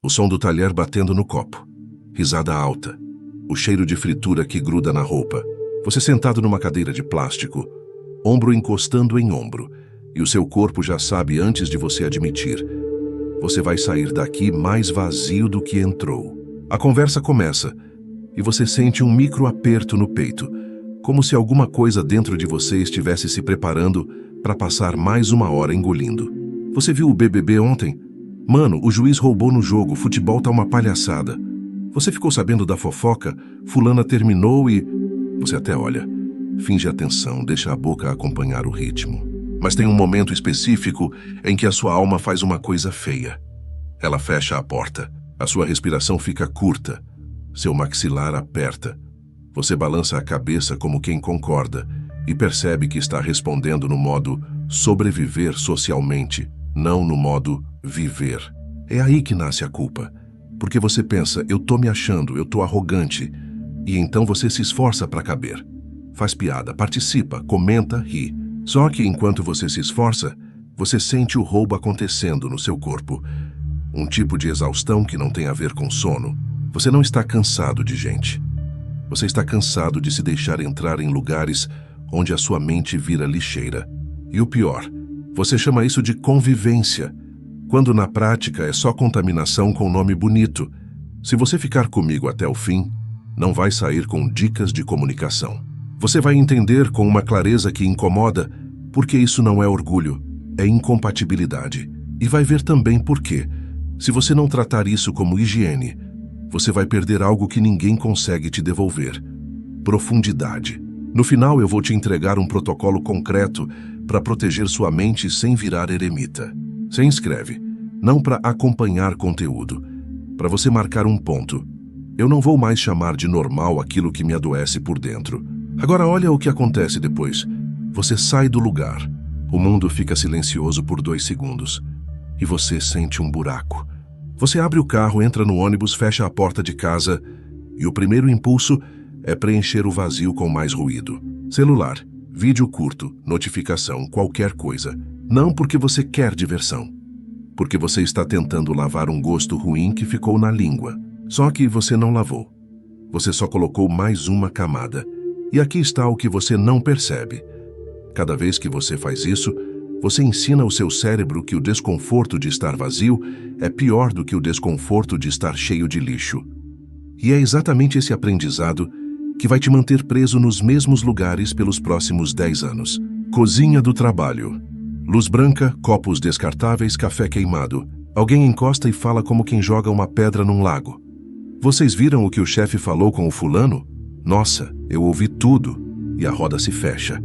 O som do talher batendo no copo. Risada alta. O cheiro de fritura que gruda na roupa. Você sentado numa cadeira de plástico, ombro encostando em ombro, e o seu corpo já sabe antes de você admitir. Você vai sair daqui mais vazio do que entrou. A conversa começa, e você sente um micro aperto no peito, como se alguma coisa dentro de você estivesse se preparando para passar mais uma hora engolindo. Você viu o BBB ontem? Mano, o juiz roubou no jogo, futebol tá uma palhaçada. Você ficou sabendo da fofoca? Fulana terminou e... Você até olha. Finge atenção, deixa a boca acompanhar o ritmo. Mas tem um momento específico em que a sua alma faz uma coisa feia. Ela fecha a porta. A sua respiração fica curta. Seu maxilar aperta. Você balança a cabeça como quem concorda e percebe que está respondendo no modo sobreviver socialmente, não no modo viver. É aí que nasce a culpa. Porque você pensa, eu tô me achando, eu tô arrogante. E então você se esforça para caber. Faz piada, participa, comenta, ri. Só que enquanto você se esforça, você sente o roubo acontecendo no seu corpo. Um tipo de exaustão que não tem a ver com sono. Você não está cansado de gente. Você está cansado de se deixar entrar em lugares onde a sua mente vira lixeira. E o pior, você chama isso de convivência, quando na prática é só contaminação com nome bonito. Se você ficar comigo até o fim, não vai sair com dicas de comunicação. Você vai entender com uma clareza que incomoda porque isso não é orgulho, é incompatibilidade. E vai ver também por quê. Se você não tratar isso como higiene, você vai perder algo que ninguém consegue te devolver. Profundidade. No final eu vou te entregar um protocolo concreto para proteger sua mente sem virar eremita. Você inscreve, não para acompanhar conteúdo, para você marcar um ponto. Eu não vou mais chamar de normal aquilo que me adoece por dentro. Agora olha o que acontece depois. Você sai do lugar. O mundo fica silencioso por 2 segundos. E você sente um buraco. Você abre o carro, entra no ônibus, fecha a porta de casa e o primeiro impulso é preencher o vazio com mais ruído. Celular, vídeo curto, notificação, qualquer coisa. Não porque você quer diversão. Porque você está tentando lavar um gosto ruim que ficou na língua. Só que você não lavou. Você só colocou mais uma camada. E aqui está o que você não percebe. Cada vez que você faz isso, você ensina o seu cérebro que o desconforto de estar vazio é pior do que o desconforto de estar cheio de lixo. E é exatamente esse aprendizado que vai te manter preso nos mesmos lugares pelos próximos 10 anos. Cozinha do trabalho. Luz branca, copos descartáveis, café queimado. Alguém encosta e fala como quem joga uma pedra num lago. Vocês viram o que o chefe falou com o fulano? Nossa, eu ouvi tudo. E a roda se fecha.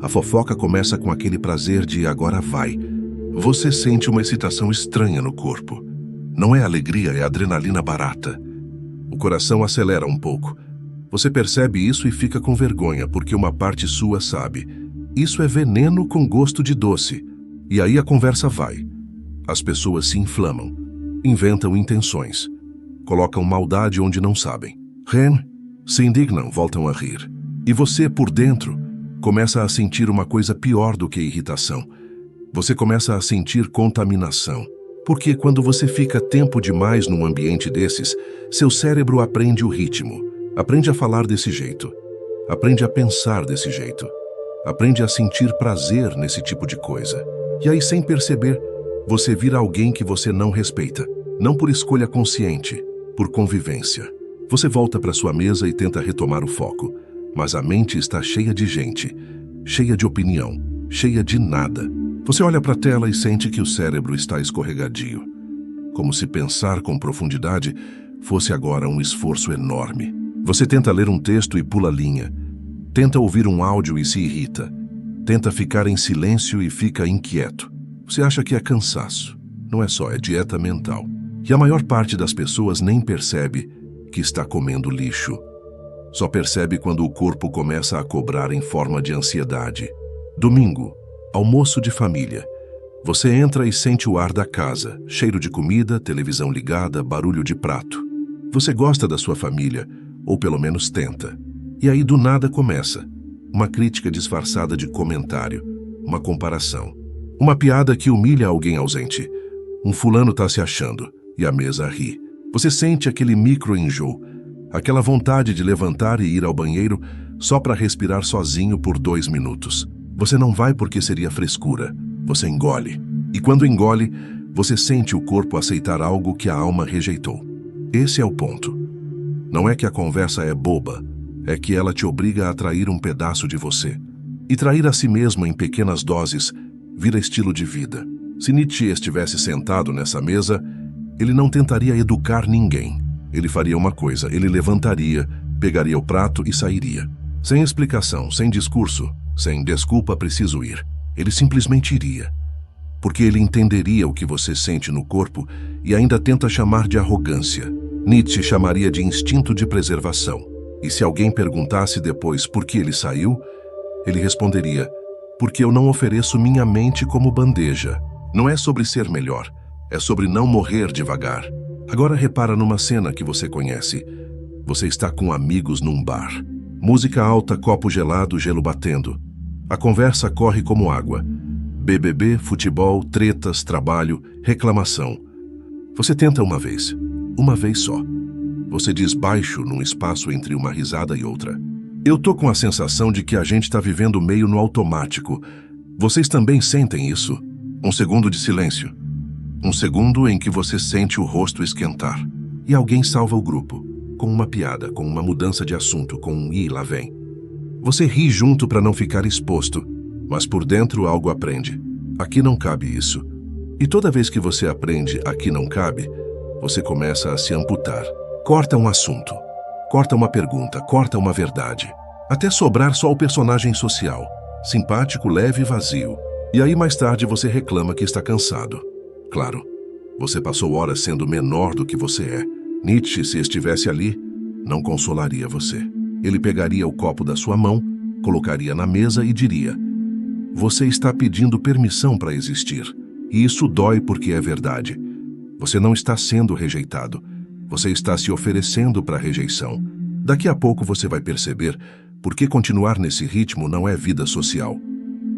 A fofoca começa com aquele prazer de agora vai. Você sente uma excitação estranha no corpo. Não é alegria, é adrenalina barata. O coração acelera um pouco. Você percebe isso e fica com vergonha, porque uma parte sua sabe. Isso é veneno com gosto de doce. E aí a conversa vai. As pessoas se inflamam, inventam intenções, colocam maldade onde não sabem. Riem, se indignam, voltam a rir. E você, por dentro, começa a sentir uma coisa pior do que irritação. Você começa a sentir contaminação. Porque quando você fica tempo demais num ambiente desses, seu cérebro aprende o ritmo, aprende a falar desse jeito, aprende a pensar desse jeito, aprende a sentir prazer nesse tipo de coisa. E aí, sem perceber, você vira alguém que você não respeita, não por escolha consciente, por convivência. Você volta para sua mesa e tenta retomar o foco, mas a mente está cheia de gente, cheia de opinião, cheia de nada. Você olha para a tela e sente que o cérebro está escorregadio, como se pensar com profundidade fosse agora um esforço enorme. Você tenta ler um texto e pula linha, tenta ouvir um áudio e se irrita, tenta ficar em silêncio e fica inquieto. Você acha que é cansaço. Não é só, é dieta mental. E a maior parte das pessoas nem percebe que está comendo lixo. Só percebe quando o corpo começa a cobrar em forma de ansiedade. Domingo, almoço de família. Você entra e sente o ar da casa, cheiro de comida, televisão ligada, barulho de prato. Você gosta da sua família, ou pelo menos tenta. E aí do nada começa. Uma crítica disfarçada de comentário, uma comparação. Uma piada que humilha alguém ausente. Um fulano tá se achando. e a mesa ri. Você sente aquele micro-enjoo, aquela vontade de levantar e ir ao banheiro só para respirar sozinho por 2 minutos. Você não vai porque seria frescura, você engole. E quando engole, você sente o corpo aceitar algo que a alma rejeitou. Esse é o ponto. Não é que a conversa é boba, é que ela te obriga a trair um pedaço de você. E trair a si mesmo em pequenas doses vira estilo de vida. Se Nietzsche estivesse sentado nessa mesa, ele não tentaria educar ninguém. Ele faria uma coisa, ele levantaria, pegaria o prato e sairia. Sem explicação, sem discurso, sem desculpa preciso ir. Ele simplesmente iria. Porque ele entenderia o que você sente no corpo e ainda tenta chamar de arrogância. Nietzsche chamaria de instinto de preservação. E se alguém perguntasse depois por que ele saiu, ele responderia: porque eu não ofereço minha mente como bandeja. Não é sobre ser melhor, é sobre não morrer devagar. Agora repara numa cena que você conhece. Você está com amigos num bar. Música alta, copo gelado, gelo batendo. A conversa corre como água. BBB, futebol, tretas, trabalho, reclamação. Você tenta uma vez só. Você diz baixo num espaço entre uma risada e outra: eu tô com a sensação de que a gente tá vivendo meio no automático. Vocês também sentem isso? Um segundo de silêncio. Um segundo em que você sente o rosto esquentar. E alguém salva o grupo. Com uma piada, com uma mudança de assunto, com um "ih, lá vem". Você ri junto para não ficar exposto, mas por dentro algo aprende. Aqui não cabe isso. E toda vez que você aprende aqui não cabe, você começa a se amputar. Corta um assunto, corta uma pergunta, corta uma verdade. Até sobrar só o personagem social, simpático, leve e vazio. E aí mais tarde você reclama que está cansado. Claro, você passou horas sendo menor do que você é. Nietzsche, se estivesse ali, não consolaria você. Ele pegaria o copo da sua mão, colocaria na mesa e diria: você está pedindo permissão para existir. E isso dói porque é verdade. Você não está sendo rejeitado. Você está se oferecendo para a rejeição. Daqui a pouco você vai perceber por que continuar nesse ritmo não é vida social.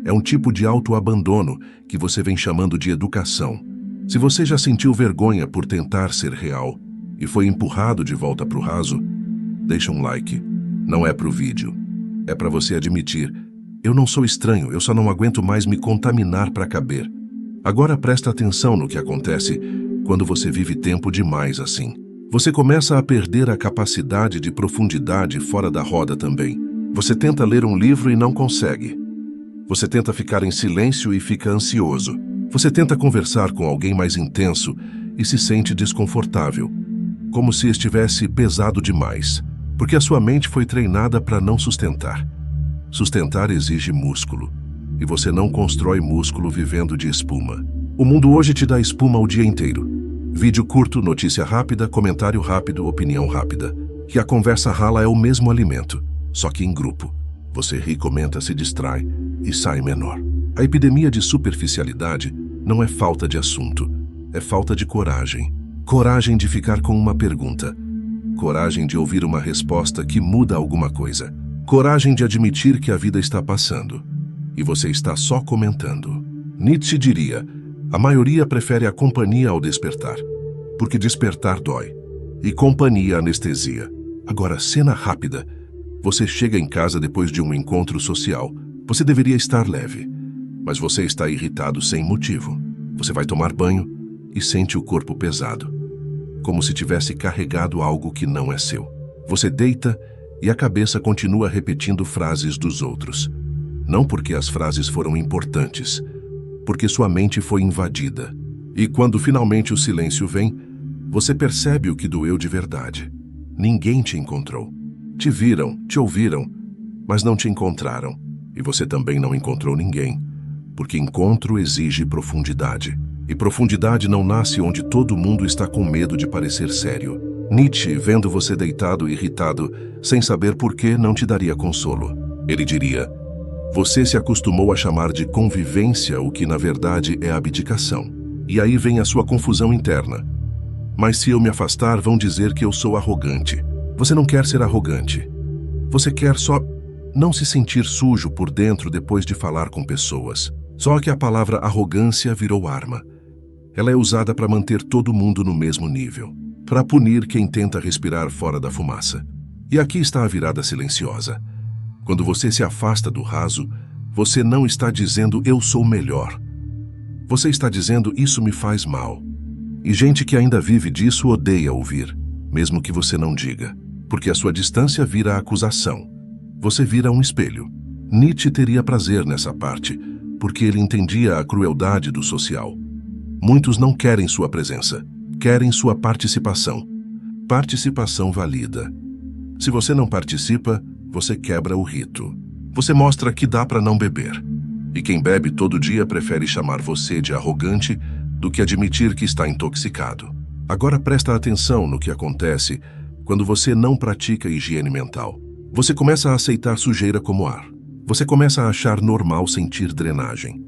É um tipo de autoabandono que você vem chamando de educação. Se você já sentiu vergonha por tentar ser real e foi empurrado de volta para o raso, deixa um like. Não é para o vídeo. É para você admitir: eu não sou estranho, eu só não aguento mais me contaminar para caber. Agora presta atenção no que acontece quando você vive tempo demais assim. Você começa a perder a capacidade de profundidade fora da roda também. Você tenta ler um livro e não consegue. Você tenta ficar em silêncio e fica ansioso. Você tenta conversar com alguém mais intenso e se sente desconfortável, como se estivesse pesado demais, porque a sua mente foi treinada para não sustentar. Sustentar exige músculo, e você não constrói músculo vivendo de espuma. O mundo hoje te dá espuma o dia inteiro. Vídeo curto, notícia rápida, comentário rápido, opinião rápida. Que a conversa rala é o mesmo alimento, só que em grupo. Você ri, comenta, se distrai e sai menor. A epidemia de superficialidade não é falta de assunto, é falta de coragem. Coragem de ficar com uma pergunta. Coragem de ouvir uma resposta que muda alguma coisa. Coragem de admitir que a vida está passando e você está só comentando. Nietzsche diria: a maioria prefere a companhia ao despertar, porque despertar dói e companhia anestesia. Agora, cena rápida. Você chega em casa depois de um encontro social. Você deveria estar leve, mas você está irritado sem motivo. Você vai tomar banho e sente o corpo pesado, como se tivesse carregado algo que não é seu. Você deita e a cabeça continua repetindo frases dos outros. Não porque as frases foram importantes, porque sua mente foi invadida. E quando finalmente o silêncio vem, você percebe o que doeu de verdade. Ninguém te encontrou. Te viram, te ouviram, mas não te encontraram. E você também não encontrou ninguém, porque encontro exige profundidade. E profundidade não nasce onde todo mundo está com medo de parecer sério. Nietzsche, vendo você deitado e irritado, sem saber por quê, não te daria consolo. Ele diria: você se acostumou a chamar de convivência o que na verdade é abdicação. E aí vem a sua confusão interna. Mas se eu me afastar, vão dizer que eu sou arrogante. Você não quer ser arrogante. Você quer só não se sentir sujo por dentro depois de falar com pessoas. Só que a palavra arrogância virou arma. Ela é usada para manter todo mundo no mesmo nível, para punir quem tenta respirar fora da fumaça. E aqui está a virada silenciosa. Quando você se afasta do raso, você não está dizendo eu sou melhor. Você está dizendo isso me faz mal. E gente que ainda vive disso odeia ouvir, mesmo que você não diga, porque a sua distância vira acusação. Você vira um espelho. Nietzsche teria prazer nessa parte, porque ele entendia a crueldade do social. Muitos não querem sua presença, querem sua participação. Participação valida. Se você não participa, você quebra o rito. Você mostra que dá para não beber. E quem bebe todo dia prefere chamar você de arrogante do que admitir que está intoxicado. Agora presta atenção no que acontece quando você não pratica higiene mental. Você começa a aceitar sujeira como ar. Você começa a achar normal sentir drenagem.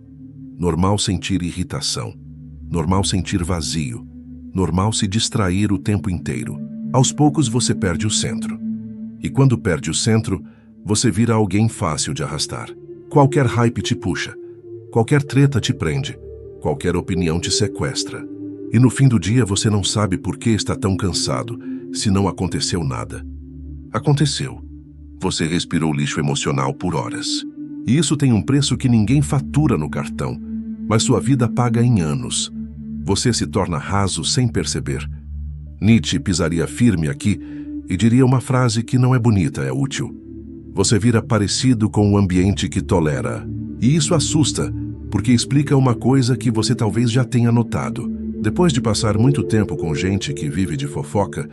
Normal sentir irritação. Normal sentir vazio. Normal se distrair o tempo inteiro. Aos poucos você perde o centro. E quando perde o centro, você vira alguém fácil de arrastar. Qualquer hype te puxa. Qualquer treta te prende. Qualquer opinião te sequestra. E no fim do dia você não sabe por que está tão cansado, se não aconteceu nada. Aconteceu. Você respirou lixo emocional por horas. E isso tem um preço que ninguém fatura no cartão, mas sua vida paga em anos. Você se torna raso sem perceber. Nietzsche pisaria firme aqui e diria uma frase que não é bonita, é útil. Você vira parecido com o ambiente que tolera. E isso assusta, porque explica uma coisa que você talvez já tenha notado. Depois de passar muito tempo com gente que vive de fofoca,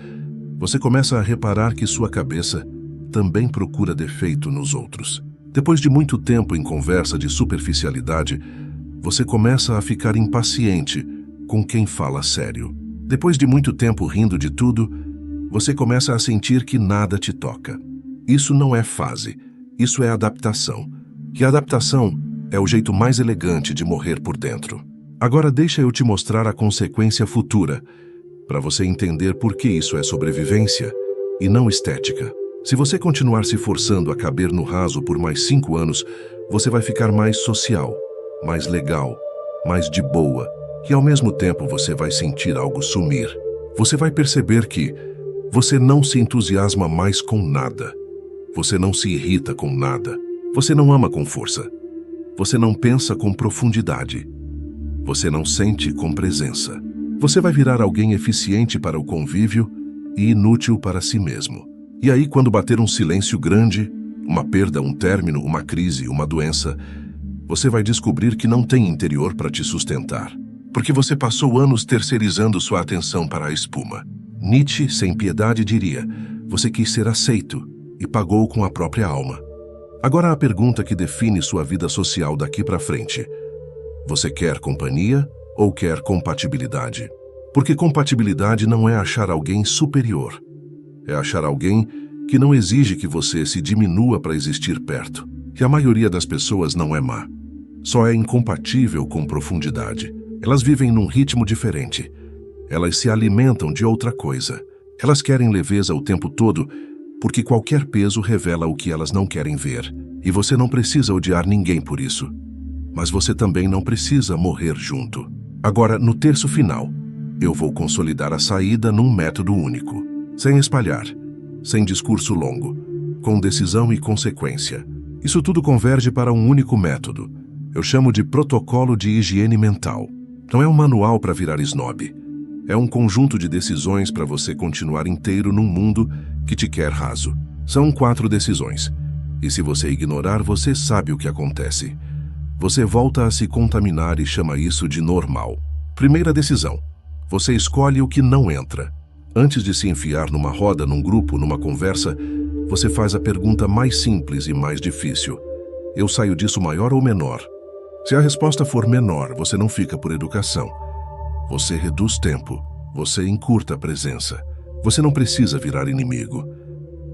você começa a reparar que sua cabeça também procura defeito nos outros. Depois de muito tempo em conversa de superficialidade, você começa a ficar impaciente com quem fala sério. Depois de muito tempo rindo de tudo, você começa a sentir que nada te toca. Isso não é fase, isso é adaptação. E a adaptação é o jeito mais elegante de morrer por dentro. Agora deixa eu te mostrar a consequência futura, para você entender por que isso é sobrevivência e não estética. Se você continuar se forçando a caber no raso por mais 5 anos, você vai ficar mais social, mais legal, mais de boa, e ao mesmo tempo você vai sentir algo sumir. Você vai perceber que você não se entusiasma mais com nada. Você não se irrita com nada. Você não ama com força. Você não pensa com profundidade. Você não sente com presença. Você vai virar alguém eficiente para o convívio e inútil para si mesmo. E aí, quando bater um silêncio grande, uma perda, um término, uma crise, uma doença, você vai descobrir que não tem interior para te sustentar. Porque você passou anos terceirizando sua atenção para a espuma. Nietzsche, sem piedade, diria: você quis ser aceito e pagou com a própria alma. Agora a pergunta que define sua vida social daqui para frente: você quer companhia ou quer compatibilidade? Porque compatibilidade não é achar alguém superior. É achar alguém que não exige que você se diminua para existir perto. E a maioria das pessoas não é má. Só é incompatível com profundidade. Elas vivem num ritmo diferente. Elas se alimentam de outra coisa. Elas querem leveza o tempo todo, porque qualquer peso revela o que elas não querem ver. E você não precisa odiar ninguém por isso. Mas você também não precisa morrer junto. Agora, no terço final, eu vou consolidar a saída num método único. Sem espalhar, sem discurso longo, com decisão e consequência. Isso tudo converge para um único método. Eu chamo de protocolo de higiene mental. Não é um manual para virar snob. É um conjunto de decisões para você continuar inteiro num mundo que te quer raso. São 4 decisões. E se você ignorar, você sabe o que acontece. Você volta a se contaminar e chama isso de normal. Primeira decisão. Você escolhe o que não entra. Antes de se enfiar numa roda, num grupo, numa conversa, você faz a pergunta mais simples e mais difícil. Eu saio disso maior ou menor? Se a resposta for menor, você não fica por educação. Você reduz tempo. Você encurta a presença. Você não precisa virar inimigo.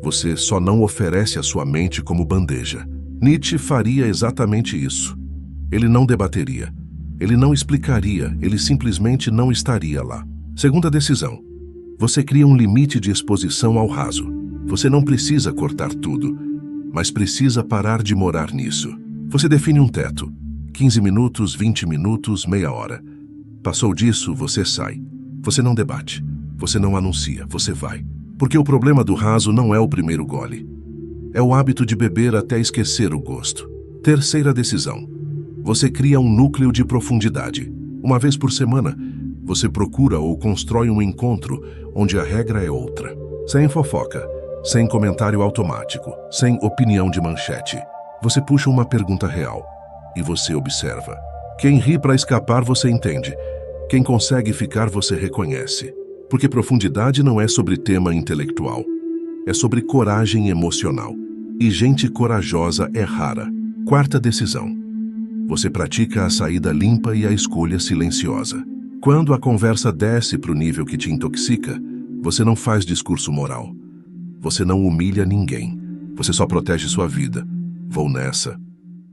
Você só não oferece a sua mente como bandeja. Nietzsche faria exatamente isso. Ele não debateria. Ele não explicaria. Ele simplesmente não estaria lá. Segunda decisão. Você cria um limite de exposição ao raso. Você não precisa cortar tudo, mas precisa parar de morar nisso. Você define um teto. 15 minutos, 20 minutos, meia hora. Passou disso, você sai. Você não debate. Você não anuncia, você vai. Porque o problema do raso não é o primeiro gole. É o hábito de beber até esquecer o gosto. Terceira decisão. Você cria um núcleo de profundidade. Uma vez por semana, você procura ou constrói um encontro onde a regra é outra. Sem fofoca, sem comentário automático, sem opinião de manchete. Você puxa uma pergunta real e você observa. Quem ri para escapar, você entende. Quem consegue ficar, você reconhece. Porque profundidade não é sobre tema intelectual. É sobre coragem emocional. E gente corajosa é rara. Quarta decisão. Você pratica a saída limpa e a escolha silenciosa. Quando a conversa desce para o nível que te intoxica, você não faz discurso moral. Você não humilha ninguém. Você só protege sua vida. Vou nessa.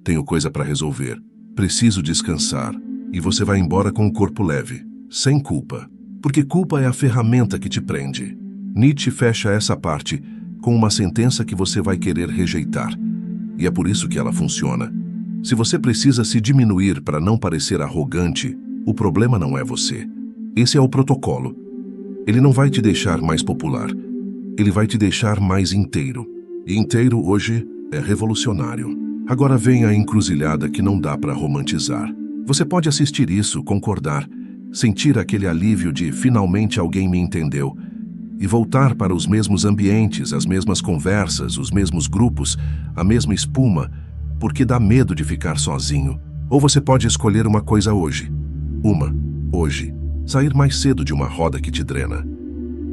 Tenho coisa para resolver. Preciso descansar. E você vai embora com o corpo leve, sem culpa. Porque culpa é a ferramenta que te prende. Nietzsche fecha essa parte com uma sentença que você vai querer rejeitar. E é por isso que ela funciona. Se você precisa se diminuir para não parecer arrogante, o problema não é você. Esse é o protocolo. Ele não vai te deixar mais popular. Ele vai te deixar mais inteiro. E inteiro hoje é revolucionário. Agora vem a encruzilhada que não dá para romantizar. Você pode assistir isso, concordar, sentir aquele alívio de finalmente alguém me entendeu e voltar para os mesmos ambientes, as mesmas conversas, os mesmos grupos, a mesma espuma, porque dá medo de ficar sozinho. Ou você pode escolher uma coisa hoje. Hoje. Sair mais cedo de uma roda que te drena.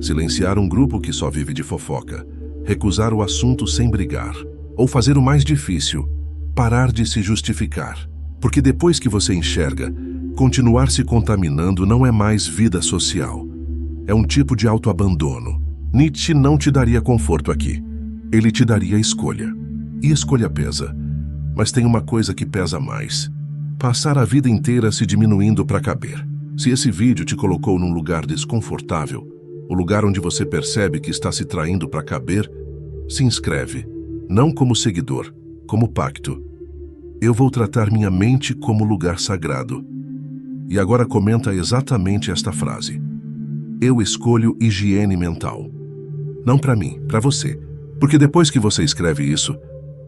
Silenciar um grupo que só vive de fofoca. Recusar o assunto sem brigar. Ou fazer o mais difícil, parar de se justificar. Porque depois que você enxerga, continuar se contaminando não é mais vida social. É um tipo de autoabandono. Nietzsche não te daria conforto aqui. Ele te daria escolha. E escolha pesa. Mas tem uma coisa que pesa mais. Passar a vida inteira se diminuindo para caber. Se esse vídeo te colocou num lugar desconfortável, o lugar onde você percebe que está se traindo para caber, se inscreve. Não como seguidor, como pacto. Eu vou tratar minha mente como lugar sagrado. E agora comenta exatamente esta frase. Eu escolho higiene mental. Não para mim, para você. Porque depois que você escreve isso,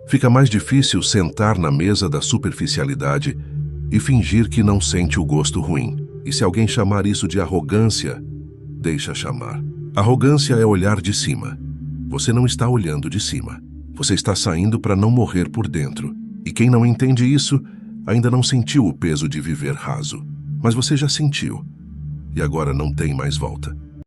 fica mais difícil sentar na mesa da superficialidade e fingir que não sente o gosto ruim. E se alguém chamar isso de arrogância, deixa chamar. Arrogância é olhar de cima. Você não está olhando de cima. Você está saindo para não morrer por dentro. E quem não entende isso, ainda não sentiu o peso de viver raso. Mas você já sentiu. E agora não tem mais volta.